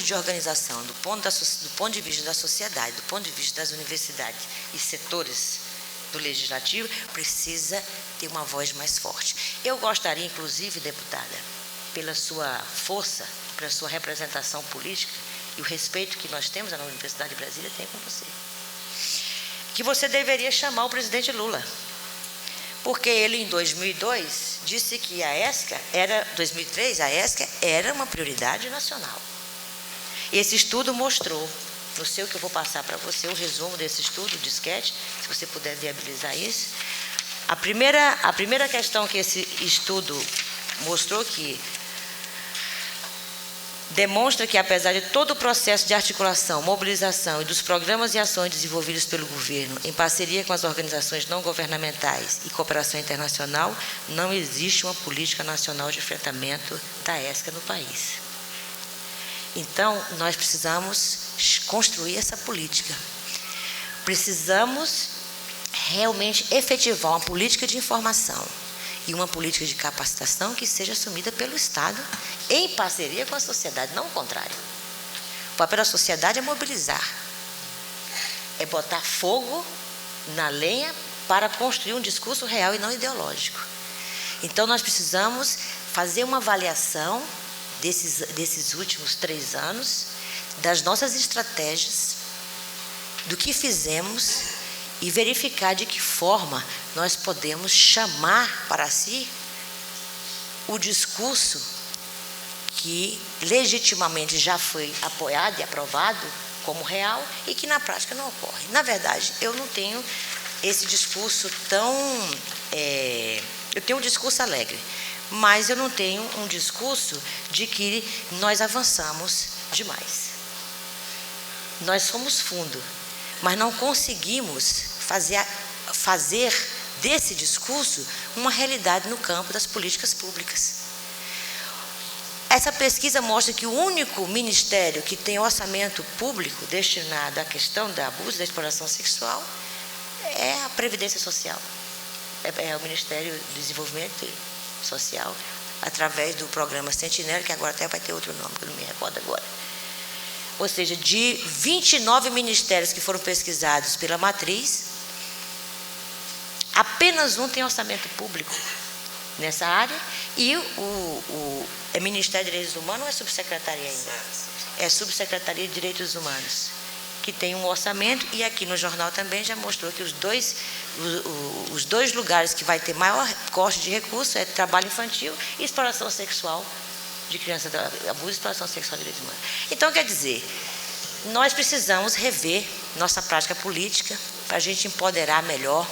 de organização, do ponto de vista da sociedade, do ponto de vista das universidades e setores do legislativo, precisa ter uma voz mais forte. Eu gostaria, inclusive, deputada, pela sua força, pela sua representação política e o respeito que nós temos na Universidade de Brasília tem com você, que você deveria chamar o presidente Lula, porque ele, em 2002, disse que a ESCA era, 2003, a ESCA era uma prioridade nacional. Esse estudo mostrou, não sei o que eu vou passar para você, o resumo desse estudo, o disquete, se você puder viabilizar isso. A primeira questão que esse estudo mostrou que demonstra que, apesar de todo o processo de articulação, mobilização e dos programas e ações desenvolvidos pelo governo, em parceria com as organizações não governamentais e cooperação internacional, não existe uma política nacional de enfrentamento da ESCA no país. Então, nós precisamos construir essa política. Precisamos realmente efetivar uma política de informação e uma política de capacitação que seja assumida pelo Estado em parceria com a sociedade, não o contrário. O papel da sociedade é mobilizar, é botar fogo na lenha para construir um discurso real e não ideológico. Então, nós precisamos fazer uma avaliação desses últimos 3 anos, das nossas estratégias, do que fizemos e verificar de que forma nós podemos chamar para si o discurso que legitimamente já foi apoiado e aprovado como real e que na prática não ocorre. Na verdade, eu não tenho esse discurso tão... eu tenho um discurso alegre, mas eu não tenho um discurso de que nós avançamos demais. Nós somos fundo, mas não conseguimos fazer desse discurso uma realidade no campo das políticas públicas. Essa pesquisa mostra que o único ministério que tem orçamento público destinado à questão do abuso e da exploração sexual é a Previdência Social, é o Ministério do Desenvolvimento Social, através do programa Sentinela, que agora até vai ter outro nome, que eu não me recordo agora. Ou seja, de 29 ministérios que foram pesquisados pela matriz, apenas um tem orçamento público nessa área, e o Ministério de Direitos Humanos ou é subsecretaria ainda? É Subsecretaria de Direitos Humanos, que tem um orçamento, e aqui no jornal também já mostrou que os dois lugares que vai ter maior corte de recursos é trabalho infantil e exploração sexual de crianças, abuso e exploração sexual de direitos humanos. Então, quer dizer, nós precisamos rever nossa prática política para a gente empoderar melhor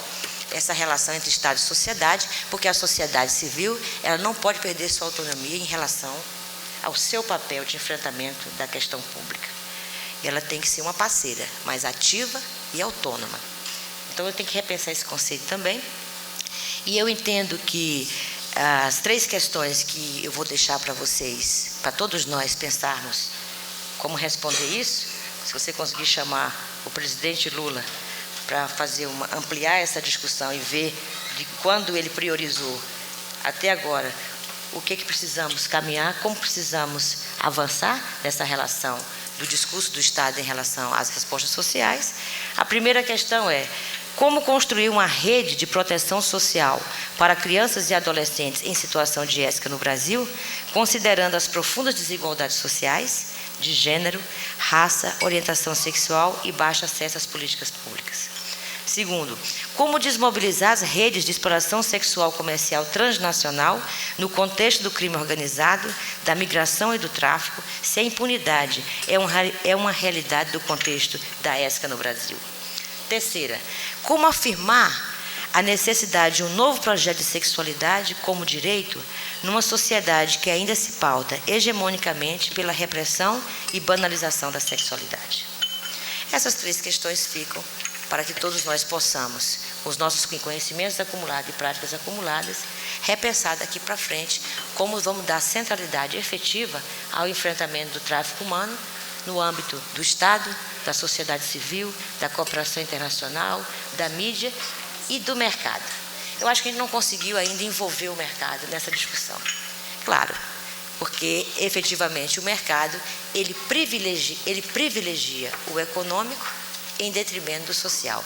essa relação entre Estado e sociedade, porque a sociedade civil, ela não pode perder sua autonomia em relação ao seu papel de enfrentamento da questão pública. Ela tem que ser uma parceira mais ativa e autônoma. Então, eu tenho que repensar esse conceito também. E eu entendo que as 3 questões que eu vou deixar para vocês, para todos nós pensarmos como responder isso, se você conseguir chamar o presidente Lula para ampliar essa discussão e ver de quando ele priorizou até agora o que precisamos caminhar, como precisamos avançar nessa relação do discurso do Estado em relação às respostas sociais. A primeira questão é: como construir uma rede de proteção social para crianças e adolescentes em situação de ESCA no Brasil, considerando as profundas desigualdades sociais, de gênero, raça, orientação sexual e baixo acesso às políticas públicas. Segundo, como desmobilizar as redes de exploração sexual comercial transnacional no contexto do crime organizado, da migração e do tráfico, se a impunidade é uma realidade do contexto da ESCA no Brasil. Terceira, como afirmar a necessidade de um novo projeto de sexualidade como direito numa sociedade que ainda se pauta hegemonicamente pela repressão e banalização da sexualidade. Essas 3 questões ficam para que todos nós possamos, com os nossos conhecimentos acumulados e práticas acumuladas, repensar daqui para frente como vamos dar centralidade efetiva ao enfrentamento do tráfico humano no âmbito do Estado, da sociedade civil, da cooperação internacional, da mídia e do mercado. Eu acho que a gente não conseguiu ainda envolver o mercado nessa discussão. Claro, porque efetivamente o mercado ele privilegia o econômico em detrimento do social.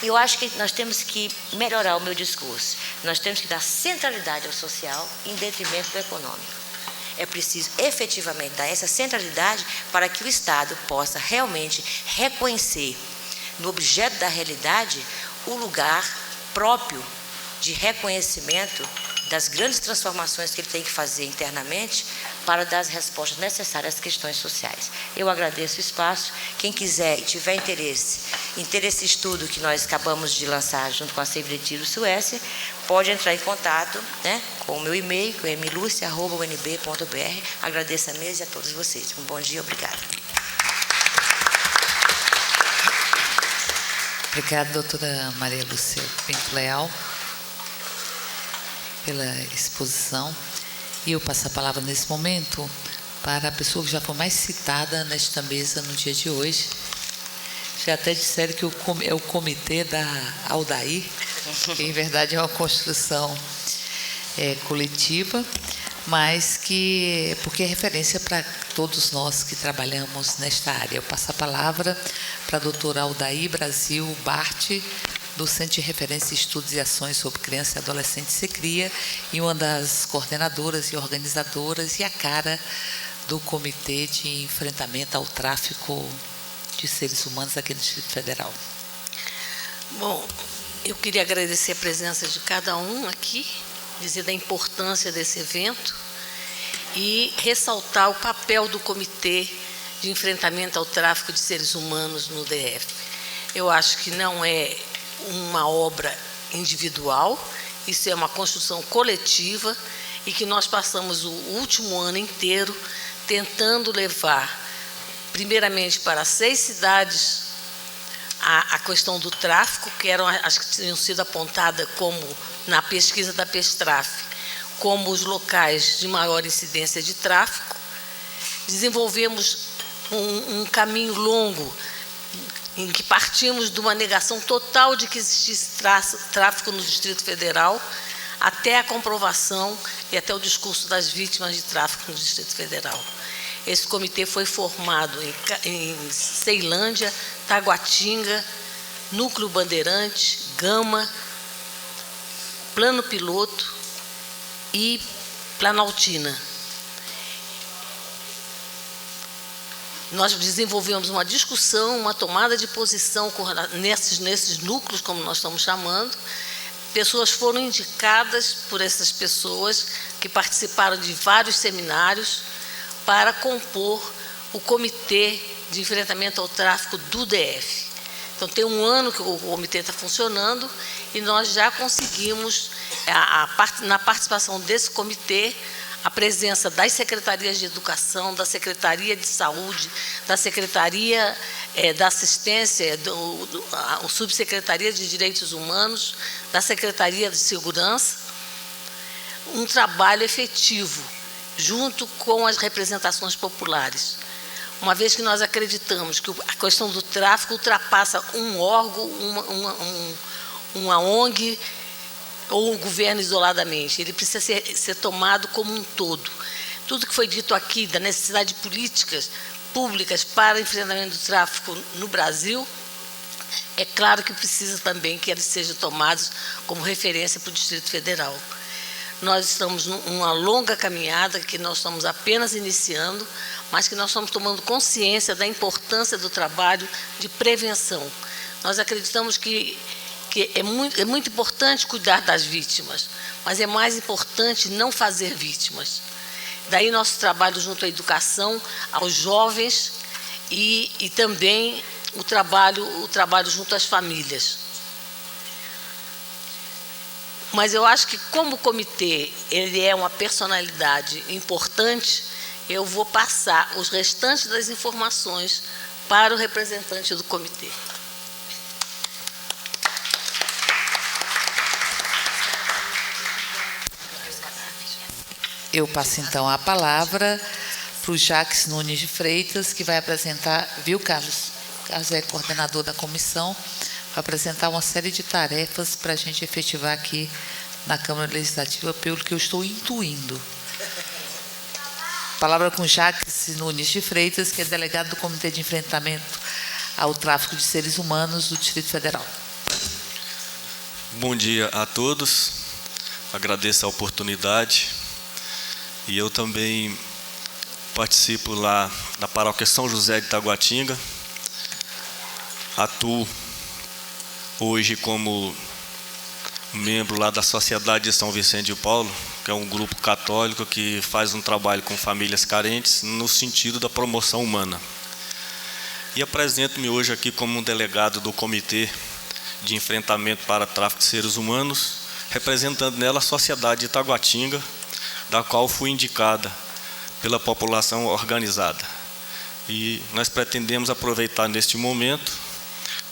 Eu acho que nós temos que melhorar o meu discurso. Nós temos que dar centralidade ao social em detrimento do econômico. É preciso efetivamente dar essa centralidade para que o Estado possa realmente reconhecer no objeto da realidade o lugar próprio de reconhecimento das grandes transformações que ele tem que fazer internamente para dar as respostas necessárias às questões sociais. Eu agradeço o espaço. Quem quiser e tiver interesse em ter esse estudo que nós acabamos de lançar junto com a Seivretiro Suécia, pode entrar em contato, né, com o meu e-mail, que é mlucia@unb.br. Agradeço a mesa e a todos vocês. Um bom dia, obrigada. Obrigada, doutora Maria Lúcia Pinto Leal, pela exposição. E eu passo a palavra nesse momento para a pessoa que já foi mais citada nesta mesa no dia de hoje. Já até disseram que é o comitê da Aldair, que em verdade é uma construção coletiva, mas que, porque é referência para todos nós que trabalhamos nesta área. Eu passo a palavra para a doutora Aldair Brasil Bart, do Centro de Referência e Estudos e Ações sobre Criança e Adolescente CECRIA, e uma das coordenadoras e organizadoras e a cara do Comitê de Enfrentamento ao Tráfico de Seres Humanos aqui no Distrito Federal. Bom, eu queria agradecer a presença de cada um aqui, dizer da importância desse evento e ressaltar o papel do Comitê de Enfrentamento ao Tráfico de Seres Humanos no DF. Eu acho que não é uma obra individual, isso é uma construção coletiva e que nós passamos o último ano inteiro tentando levar, primeiramente para 6 cidades, a questão do tráfico, que eram as que tinham sido apontadas como, na pesquisa da PESTRAF, como os locais de maior incidência de tráfico. Desenvolvemos um caminho longo em que partimos de uma negação total de que existisse tráfico no Distrito Federal, até a comprovação e até o discurso das vítimas de tráfico no Distrito Federal. Esse comitê foi formado em Ceilândia, Taguatinga, Núcleo Bandeirante, Gama, Plano Piloto e Planaltina. Nós desenvolvemos uma discussão, uma tomada de posição nesses núcleos, como nós estamos chamando. Pessoas foram indicadas por essas pessoas que participaram de vários seminários para compor o Comitê de Enfrentamento ao Tráfico do DF. Então, tem um ano que o comitê está funcionando e nós já conseguimos, na participação desse comitê, a presença das secretarias de educação, da Secretaria de Saúde, da Secretaria da Assistência, a Subsecretaria de Direitos Humanos, da Secretaria de Segurança, um trabalho efetivo, junto com as representações populares. Uma vez que nós acreditamos que a questão do tráfico ultrapassa um órgão, uma ONG, ou o governo isoladamente, ele precisa ser tomado como um todo. Tudo que foi dito aqui da necessidade de políticas públicas para o enfrentamento do tráfico no Brasil, é claro que precisa também que eles sejam tomados como referência para o Distrito Federal. Nós estamos numa longa caminhada que nós estamos apenas iniciando, mas que nós estamos tomando consciência da importância do trabalho de prevenção. Nós acreditamos que é muito importante cuidar das vítimas, mas é mais importante não fazer vítimas. Daí nosso trabalho junto à educação, aos jovens e também o trabalho junto às famílias. Mas eu acho que, como o comitê ele é uma personalidade importante, eu vou passar os restantes das informações para o representante do comitê. Eu passo, então, a palavra para o Jacques Nunes de Freitas, que vai apresentar, viu, Carlos? Carlos é coordenador da comissão, vai apresentar uma série de tarefas para a gente efetivar aqui na Câmara Legislativa, pelo que eu estou intuindo. Palavra com Jacques Nunes de Freitas, que é delegado do Comitê de Enfrentamento ao Tráfico de Seres Humanos do Distrito Federal. Bom dia a todos, agradeço a oportunidade. E eu também participo lá da Paróquia São José de Taguatinga. Atuo hoje como membro lá da Sociedade de São Vicente de Paulo, que é um grupo católico que faz um trabalho com famílias carentes no sentido da promoção humana. E apresento-me hoje aqui como um delegado do Comitê de Enfrentamento para Tráfico de Seres Humanos, representando nela a Sociedade de Taguatinga, da qual fui indicada pela população organizada. E nós pretendemos aproveitar neste momento,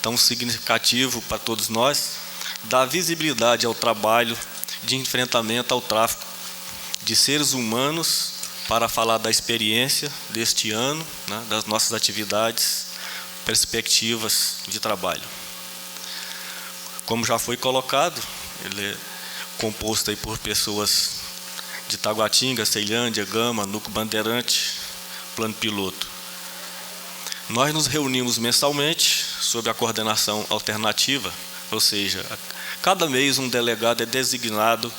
tão significativo para todos nós, dar visibilidade ao trabalho de enfrentamento ao tráfico de seres humanos, para falar da experiência deste ano, né, das nossas atividades, perspectivas de trabalho. Como já foi colocado, ele é composto aí por pessoas de Taguatinga, Ceilândia, Gama, Núcleo Bandeirante, Plano Piloto. Nós nos reunimos mensalmente sob a coordenação alternativa, ou seja, cada mês um delegado é designado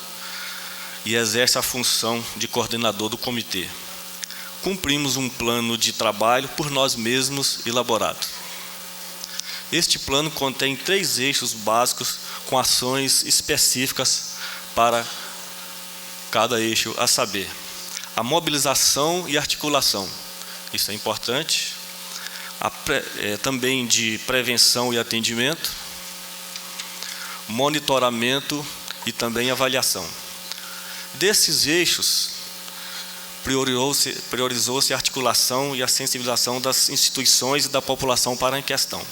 e exerce a função de coordenador do comitê. Cumprimos um plano de trabalho por nós mesmos elaborado. Este plano contém 3 eixos básicos com ações específicas para cada eixo, a saber, a mobilização e articulação. Isso é importante. Também de prevenção e atendimento, monitoramento e também avaliação. Desses eixos, priorizou-se a articulação e a sensibilização das instituições e da população para a questão.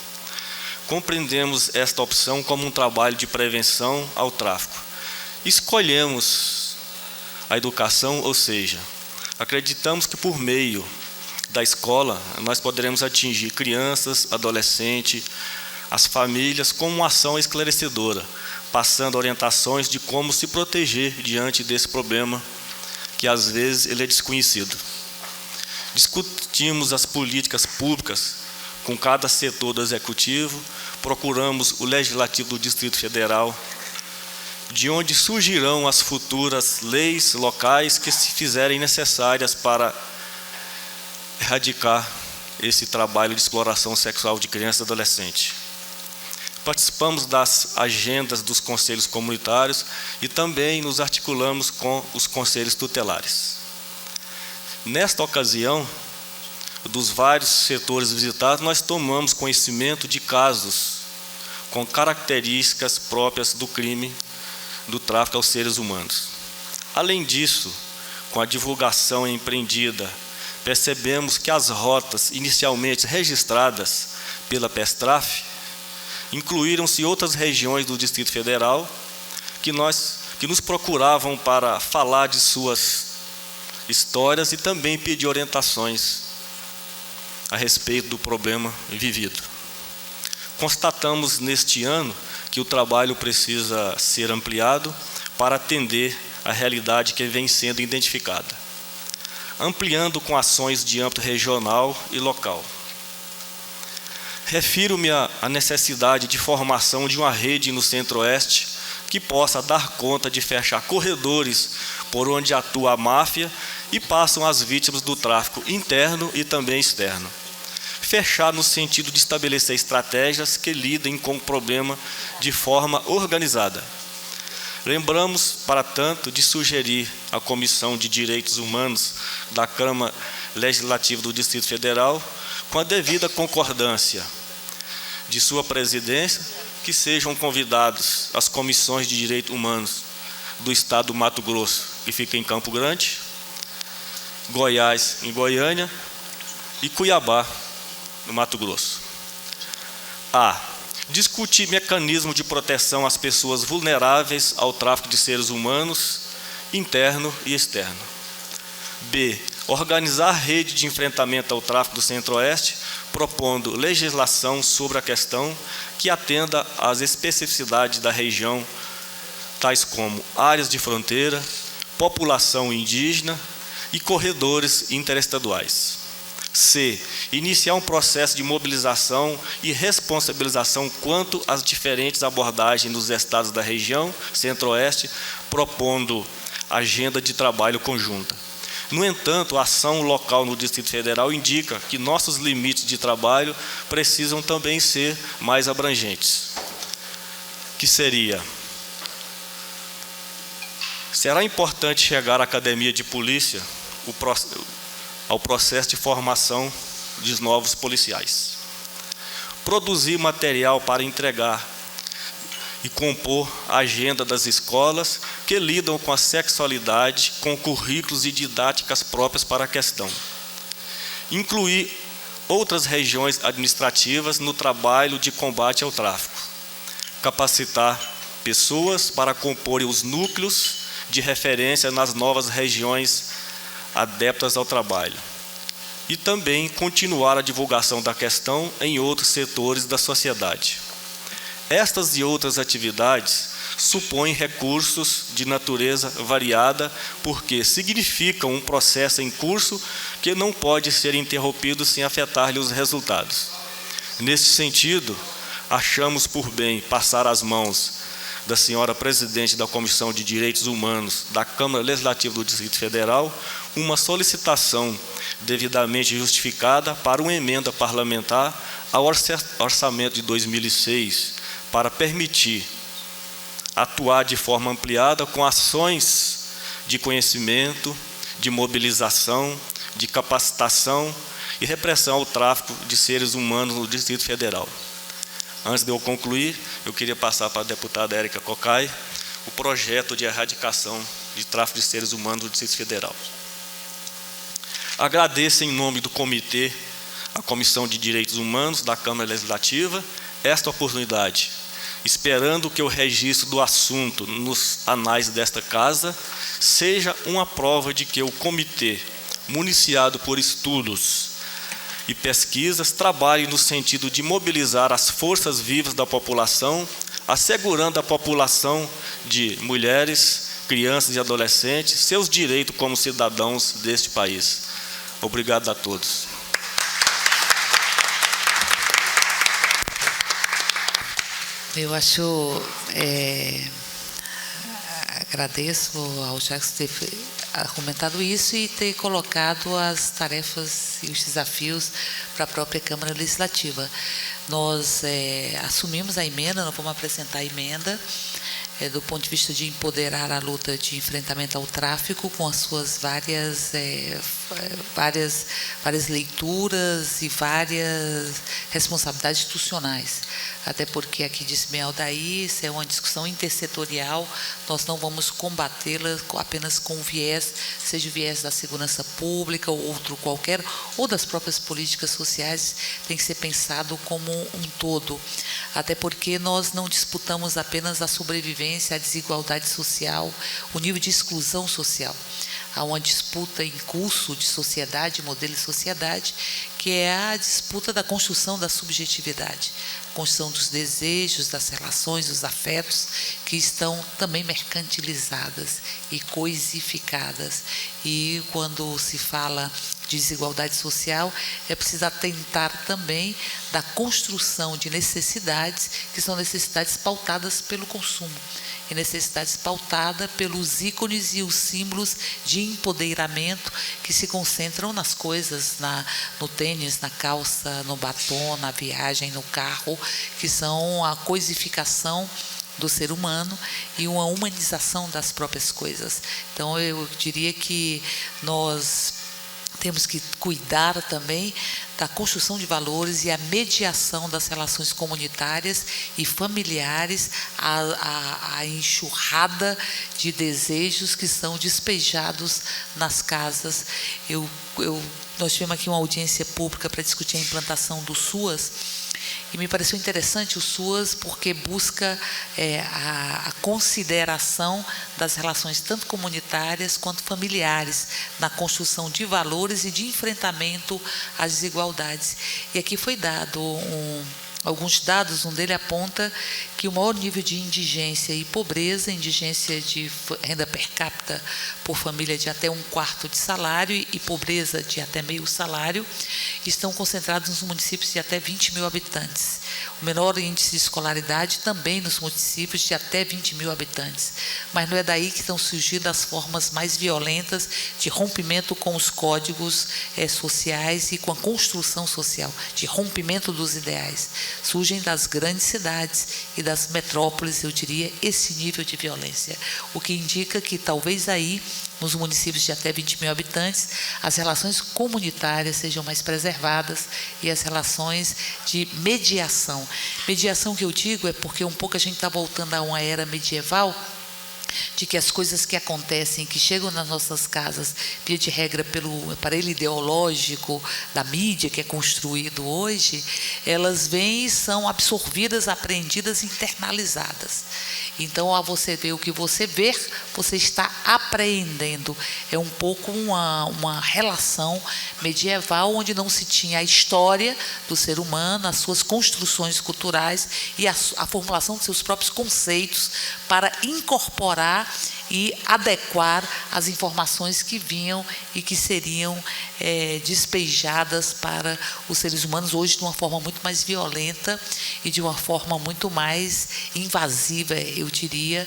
Compreendemos esta opção como um trabalho de prevenção ao tráfico. Escolhemos a educação, ou seja, acreditamos que por meio da escola nós poderemos atingir crianças, adolescentes, as famílias com uma ação esclarecedora, passando orientações de como se proteger diante desse problema, que às vezes ele é desconhecido. Discutimos as políticas públicas com cada setor do Executivo, procuramos o Legislativo do Distrito Federal, de onde surgirão as futuras leis locais que se fizerem necessárias para erradicar esse trabalho de exploração sexual de crianças e adolescentes. Participamos das agendas dos conselhos comunitários e também nos articulamos com os conselhos tutelares. Nesta ocasião, dos vários setores visitados, nós tomamos conhecimento de casos com características próprias do crime do tráfico aos seres humanos. Além disso, com a divulgação empreendida, percebemos que as rotas inicialmente registradas pela PESTRAF incluíram-se outras regiões do Distrito Federal que nos procuravam para falar de suas histórias e também pedir orientações a respeito do problema vivido. Constatamos neste ano que o trabalho precisa ser ampliado para atender a realidade que vem sendo identificada, ampliando com ações de âmbito regional e local. Refiro-me à necessidade de formação de uma rede no Centro-Oeste que possa dar conta de fechar corredores por onde atua a máfia e passam as vítimas do tráfico interno e também externo. Fechar no sentido de estabelecer estratégias que lidem com o problema de forma organizada. Lembramos, para tanto, de sugerir à Comissão de Direitos Humanos da Câmara Legislativa do Distrito Federal, com a devida concordância de sua presidência, que sejam convidados as comissões de direitos humanos do Estado do Mato Grosso, que fica em Campo Grande, Goiás, em Goiânia, e Cuiabá, no Mato Grosso. A. Discutir mecanismo de proteção às pessoas vulneráveis ao tráfico de seres humanos, interno e externo. B. Organizar rede de enfrentamento ao tráfico do Centro-Oeste, propondo legislação sobre a questão que atenda às especificidades da região, tais como áreas de fronteira, população indígena e corredores interestaduais. C. Iniciar um processo de mobilização e responsabilização quanto às diferentes abordagens nos estados da região Centro-Oeste, propondo agenda de trabalho conjunta. No entanto, a ação local no Distrito Federal indica que nossos limites de trabalho precisam também ser mais abrangentes. Que seria: será importante chegar à academia de polícia ao processo de formação de novos policiais. Produzir material para entregar e compor a agenda das escolas que lidam com a sexualidade, com currículos e didáticas próprias para a questão. Incluir outras regiões administrativas no trabalho de combate ao tráfico. Capacitar pessoas para comporem os núcleos de referência nas novas regiões adeptas ao trabalho. E também continuar a divulgação da questão em outros setores da sociedade. Estas e outras atividades supõem recursos de natureza variada, porque significam um processo em curso que não pode ser interrompido sem afetar-lhe os resultados. Neste sentido, achamos por bem passar às mãos da senhora presidente da Comissão de Direitos Humanos da Câmara Legislativa do Distrito Federal uma solicitação devidamente justificada para uma emenda parlamentar ao orçamento de 2006, para permitir atuar de forma ampliada com ações de conhecimento, de mobilização, de capacitação e repressão ao tráfico de seres humanos no Distrito Federal. Antes de eu concluir, eu queria passar para a deputada Érica Cocai o projeto de erradicação de tráfico de seres humanos no Distrito Federal. Agradeço em nome do Comitê, a Comissão de Direitos Humanos da Câmara Legislativa, esta oportunidade, esperando que o registro do assunto nos anais desta Casa seja uma prova de que o Comitê, municiado por estudos e pesquisas, trabalhe no sentido de mobilizar as forças vivas da população, assegurando à população de mulheres, crianças e adolescentes seus direitos como cidadãos deste país. Obrigado a todos. Eu agradeço ao Jacques ter argumentado isso e ter colocado as tarefas e os desafios para a própria Câmara Legislativa. Nós assumimos a emenda, nós vamos apresentar a emenda do ponto de vista de empoderar a luta de enfrentamento ao tráfico com as suas várias leituras e várias responsabilidades institucionais. Até porque, aqui disse bem Aldair, isso é uma discussão intersetorial, nós não vamos combatê-la apenas com viés, seja o viés da segurança pública ou outro qualquer, ou das próprias políticas sociais, tem que ser pensado como um todo. Até porque nós não disputamos apenas a sobrevivência, a desigualdade social, o nível de exclusão social. Há uma disputa em curso de sociedade, modelo de sociedade, que é a disputa da construção da subjetividade, a construção dos desejos, das relações, dos afetos, que estão também mercantilizadas e coisificadas. E quando se fala de desigualdade social, é preciso atentar também da construção de necessidades, que são necessidades pautadas pelo consumo, e necessidades pautadas pelos ícones e os símbolos de empoderamento que se concentram nas coisas, no tênis, na calça, no batom, na viagem, no carro, que são a coisificação do ser humano e uma humanização das próprias coisas. Então, eu diria que nós temos que cuidar também da construção de valores e a mediação das relações comunitárias e familiares, a enxurrada de desejos que são despejados nas casas. Nós tivemos aqui uma audiência pública para discutir a implantação do SUAS, e me pareceu interessante o SUAS porque busca a consideração das relações tanto comunitárias quanto familiares na construção de valores e de enfrentamento às desigualdades. E aqui foi dado alguns dados. Um dele aponta que o maior nível de indigência e pobreza, indigência de renda per capita por família de até 1/4 de salário e pobreza de até meio salário, estão concentrados nos municípios de até 20 mil habitantes. O menor índice de escolaridade também nos municípios de até 20 mil habitantes. Mas não é daí que estão surgindo as formas mais violentas de rompimento com os códigos sociais e com a construção social, de rompimento dos ideais. Surgem das grandes cidades e das metrópoles, eu diria, esse nível de violência. O que indica que talvez aí, nos municípios de até 20 mil habitantes, as relações comunitárias sejam mais preservadas e as relações de mediação. Mediação que eu digo é porque um pouco a gente está voltando a uma era medieval, de que as coisas que acontecem, que chegam nas nossas casas, via de regra pelo aparelho ideológico da mídia que é construído hoje, elas vêm e são absorvidas, apreendidas, internalizadas. Então, a você ver o que você vê, você está apreendendo. É um pouco uma relação medieval, onde não se tinha a história do ser humano, as suas construções culturais e a formulação de seus próprios conceitos para incorporar e adequar as informações que vinham e que seriam despejadas para os seres humanos, hoje de uma forma muito mais violenta e de uma forma muito mais invasiva, eu diria,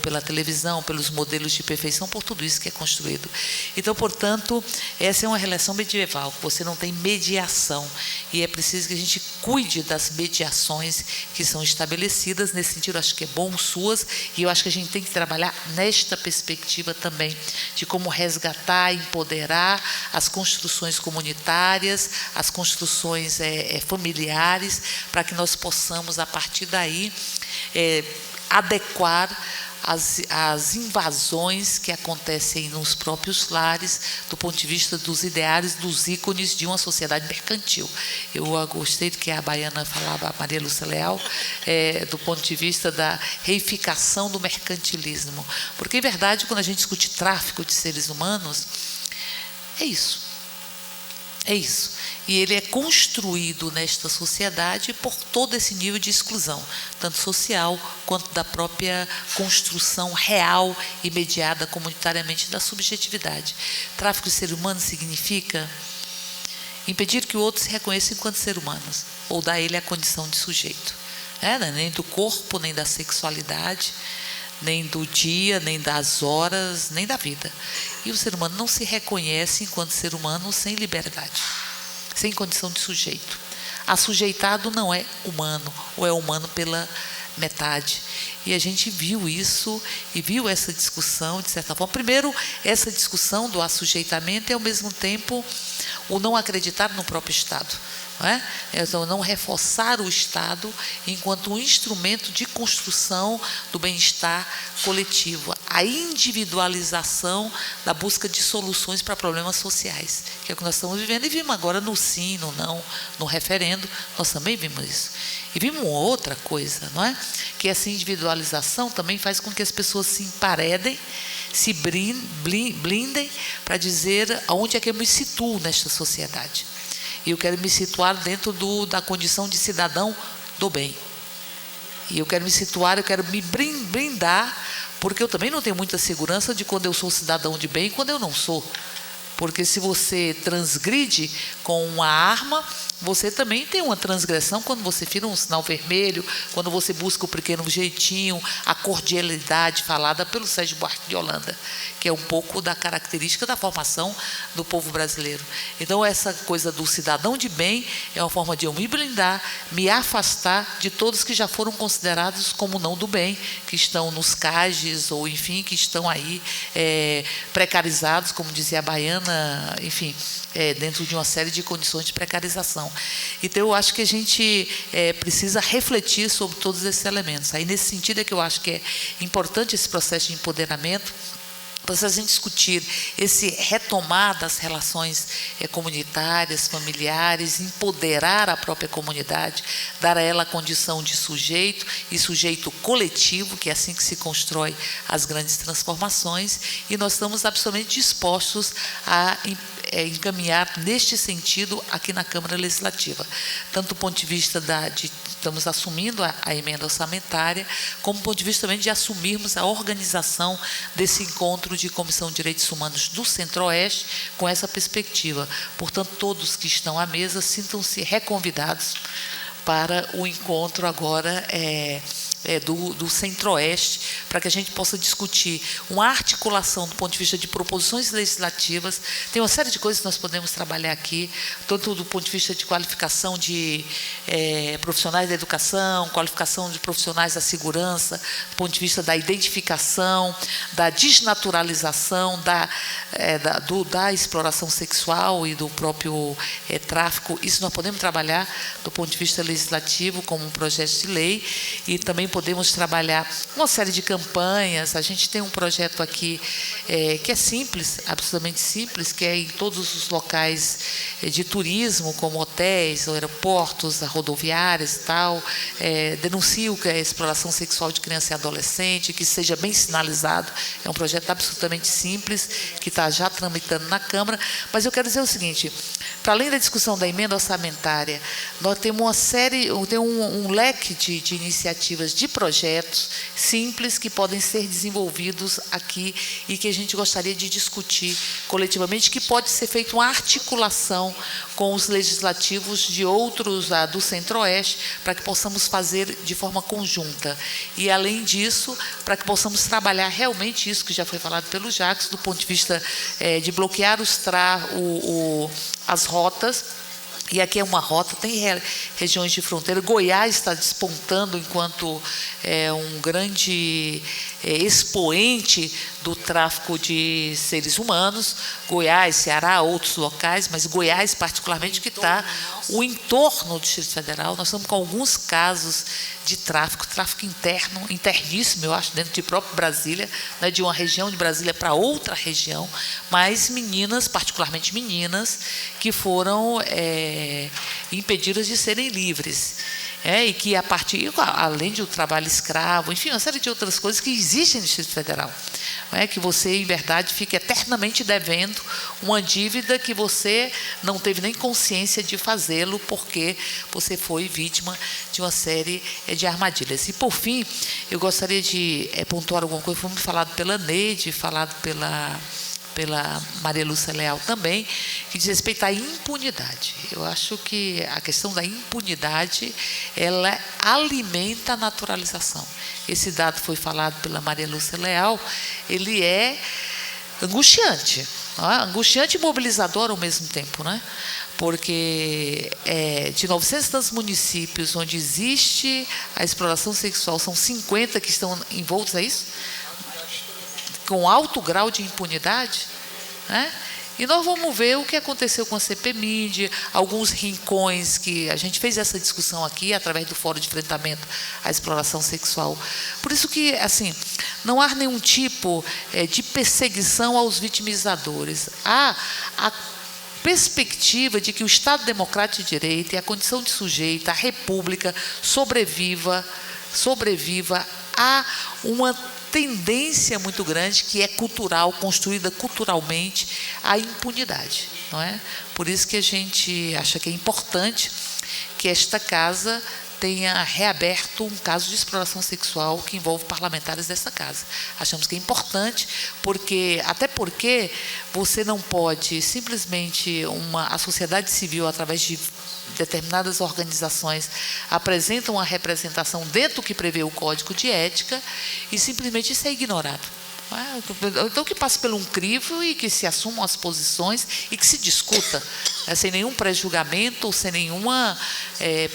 pela televisão, pelos modelos de perfeição, por tudo isso que é construído. Então, portanto, essa é uma relação medieval, você não tem mediação, e é preciso que a gente cuide das mediações que são estabelecidas. Nesse sentido, acho que é bom suas, e eu acho que a gente tem que trabalhar nesta perspectiva também, de como resgatar, empoderar as construções comunitárias, as construções familiares, para que nós possamos, a partir daí, adequar as invasões que acontecem nos próprios lares, do ponto de vista dos ideários, dos ícones de uma sociedade mercantil. Eu gostei do que a baiana falava, a Maria Lúcia Leal, do ponto de vista da reificação do mercantilismo. Porque, em verdade, quando a gente discute tráfico de seres humanos, é isso. É isso. E ele é construído nesta sociedade por todo esse nível de exclusão, tanto social quanto da própria construção real e mediada comunitariamente da subjetividade. Tráfico de ser humano significa impedir que o outro se reconheça enquanto ser humano, ou dar a ele a condição de sujeito. Nem do corpo, nem da sexualidade, nem do dia, nem das horas, nem da vida. E o ser humano não se reconhece enquanto ser humano sem liberdade, sem condição de sujeito. Assujeitado não é humano, ou é humano pela metade. E a gente viu isso, e viu essa discussão, de certa forma. Primeiro, essa discussão do assujeitamento e, ao mesmo tempo, o não acreditar no próprio Estado. Então, não reforçar o Estado enquanto um instrumento de construção do bem-estar coletivo, a individualização da busca de soluções para problemas sociais, que é o que nós estamos vivendo, e vimos agora no sim, no não, no referendo, nós também vimos isso. E vimos uma outra coisa, que essa individualização também faz com que as pessoas se emparedem, se blindem para dizer aonde é que eu me situo nesta sociedade. E eu quero me situar dentro da condição de cidadão do bem. E eu quero me situar, eu quero me blindar, porque eu também não tenho muita segurança de quando eu sou cidadão de bem e quando eu não sou. Porque se você transgride com uma arma, você também tem uma transgressão quando você vira um sinal vermelho, quando você busca o pequeno jeitinho, a cordialidade falada pelo Sérgio Buarque de Holanda, que é um pouco da característica da formação do povo brasileiro. Então, essa coisa do cidadão de bem é uma forma de eu me blindar, me afastar de todos que já foram considerados como não do bem, que estão nos CAGES, ou enfim, que estão aí precarizados, como dizia a baiana, enfim, dentro de uma série de condições de precarização. Então, eu acho que a gente precisa refletir sobre todos esses elementos. Aí, nesse sentido, é que eu acho que é importante esse processo de empoderamento, para a gente discutir esse retomar das relações comunitárias, familiares, empoderar a própria comunidade, dar a ela a condição de sujeito e sujeito coletivo, que é assim que se constrói as grandes transformações, e nós estamos absolutamente dispostos a encaminhar neste sentido aqui na Câmara Legislativa, tanto do ponto de vista estamos assumindo a emenda orçamentária, como do ponto de vista também de assumirmos a organização desse encontro de Comissão de Direitos Humanos do Centro-Oeste com essa perspectiva. Portanto, todos que estão à mesa sintam-se reconvidados para o encontro agora do Centro-Oeste, para que a gente possa discutir uma articulação do ponto de vista de proposições legislativas. Tem uma série de coisas que nós podemos trabalhar aqui, tanto do ponto de vista de qualificação de profissionais da educação, qualificação de profissionais da segurança, do ponto de vista da identificação, da desnaturalização, da exploração sexual e do próprio tráfico. Isso nós podemos trabalhar do ponto de vista legislativo como um projeto de lei, e também podemos trabalhar uma série de campanhas. A gente tem um projeto aqui que é simples, absolutamente simples, que é em todos os locais de turismo, como hotéis, aeroportos, rodoviárias e tal, denuncio que é a exploração sexual de criança e adolescente, que seja bem sinalizado. É um projeto absolutamente simples, que está já tramitando na Câmara. Mas eu quero dizer o seguinte: para além da discussão da emenda orçamentária, nós temos uma série, tem um leque de iniciativas, de projetos simples que podem ser desenvolvidos aqui e que a gente gostaria de discutir coletivamente, que pode ser feita uma articulação com os legislativos de outros do Centro-Oeste, para que possamos fazer de forma conjunta. E, além disso, para que possamos trabalhar realmente isso que já foi falado pelo Jacques, do ponto de vista de bloquear as rotas. E aqui é uma rota, tem regiões de fronteira. Goiás está despontando enquanto um grande expoente do tráfico de seres humanos. Goiás, Ceará, outros locais, mas Goiás particularmente, que está o entorno do Distrito Federal. Nós estamos com alguns casos de tráfico interno, interníssimo, eu acho, dentro de próprio Brasília, né, de uma região de Brasília para outra região, mas meninas, particularmente meninas, que foram impedidas de serem livres. E que, além do trabalho escravo, enfim, uma série de outras coisas que existem no Distrito Federal. Que você, em verdade, fica eternamente devendo uma dívida que você não teve nem consciência de fazê-lo, porque você foi vítima de uma série de armadilhas. E, por fim, eu gostaria de pontuar alguma coisa, foi falado pela Neide, falado pela Maria Lúcia Leal também, que diz respeito à impunidade. Eu acho que a questão da impunidade, ela alimenta a naturalização. Esse dado foi falado pela Maria Lúcia Leal, ele é angustiante, angustiante e mobilizador ao mesmo tempo, né? Porque de 900 tantos municípios onde existe a exploração sexual, são 50 que estão envoltos, é isso? Com alto grau de impunidade, né? E nós vamos ver o que aconteceu com a CPMID, alguns rincões que a gente fez essa discussão aqui através do Fórum de Enfrentamento à Exploração Sexual. Por isso que, assim, não há nenhum tipo de perseguição aos vitimizadores. Há a perspectiva de que o Estado Democrático de Direito e a condição de sujeito, a República, sobreviva a uma tendência muito grande, que é cultural, construída culturalmente, a impunidade, não é? Por isso que a gente acha que é importante que esta casa tenha reaberto um caso de exploração sexual que envolve parlamentares dessa casa. Achamos que é importante, até porque você não pode simplesmente a sociedade civil, através de determinadas organizações, apresentam uma representação dentro do que prevê o Código de Ética e simplesmente isso é ignorado. Então, que passe por um crivo e que se assumam as posições e que se discuta, sem nenhum pré-julgamento, sem nenhuma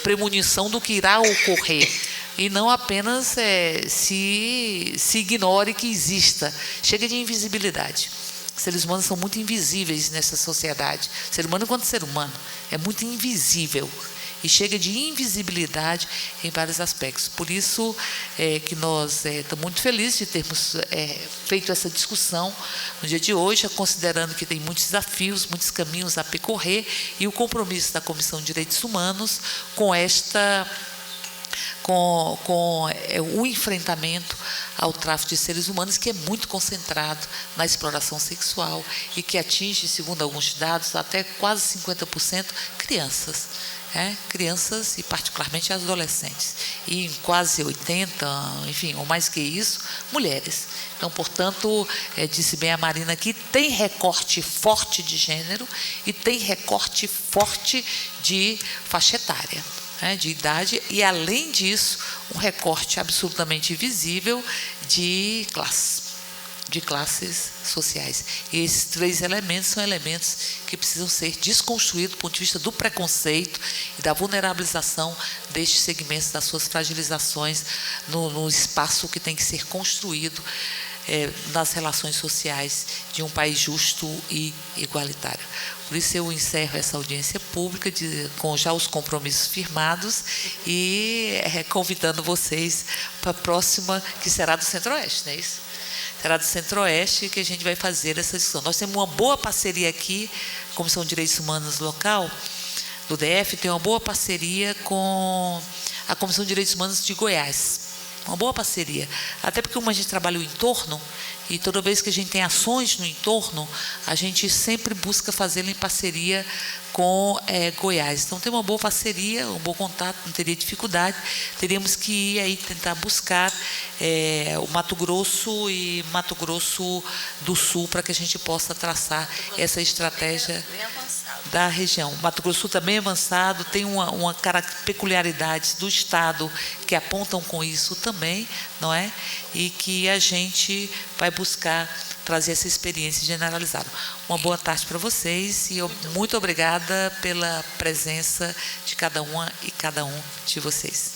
premonição do que irá ocorrer. E não apenas se ignore que exista. Chega de invisibilidade. Seres humanos são muito invisíveis nessa sociedade. Ser humano enquanto ser humano é muito invisível. E chega de invisibilidade em vários aspectos. Por isso que nós estamos muito felizes de termos feito essa discussão no dia de hoje, considerando que tem muitos desafios, muitos caminhos a percorrer, e o compromisso da Comissão de Direitos Humanos com com o enfrentamento ao tráfico de seres humanos, que é muito concentrado na exploração sexual e que atinge, segundo alguns dados, até quase 50% crianças. Crianças e particularmente adolescentes, e em quase 80, enfim, ou mais que isso, mulheres. Então, portanto, disse bem a Marina aqui, tem recorte forte de gênero e tem recorte forte de faixa etária, de idade, e além disso, um recorte absolutamente visível de classes sociais. E esses 3 elementos são elementos que precisam ser desconstruídos do ponto de vista do preconceito e da vulnerabilização destes segmentos, das suas fragilizações no espaço que tem que ser construído nas relações sociais de um país justo e igualitário. Por isso eu encerro essa audiência pública com já os compromissos firmados e convidando vocês para a próxima, que será do Centro-Oeste, não é isso? Será do Centro-Oeste que a gente vai fazer essa discussão. Nós temos uma boa parceria aqui, a Comissão de Direitos Humanos local, do DF, tem uma boa parceria com a Comissão de Direitos Humanos de Goiás. Uma boa parceria. Até porque, como a gente trabalha o entorno, e toda vez que a gente tem ações no entorno, a gente sempre busca fazê-lo em parceria com Goiás. Então, tem uma boa parceria, um bom contato, não teria dificuldade. Teríamos que ir aí tentar buscar o Mato Grosso e Mato Grosso do Sul para que a gente possa traçar essa estratégia da região. Mato Grosso também é avançado, tem uma peculiaridade do Estado que apontam com isso também, não é? E que a gente vai buscar trazer essa experiência generalizada. Uma boa tarde para vocês e muito obrigada pela presença de cada uma e cada um de vocês.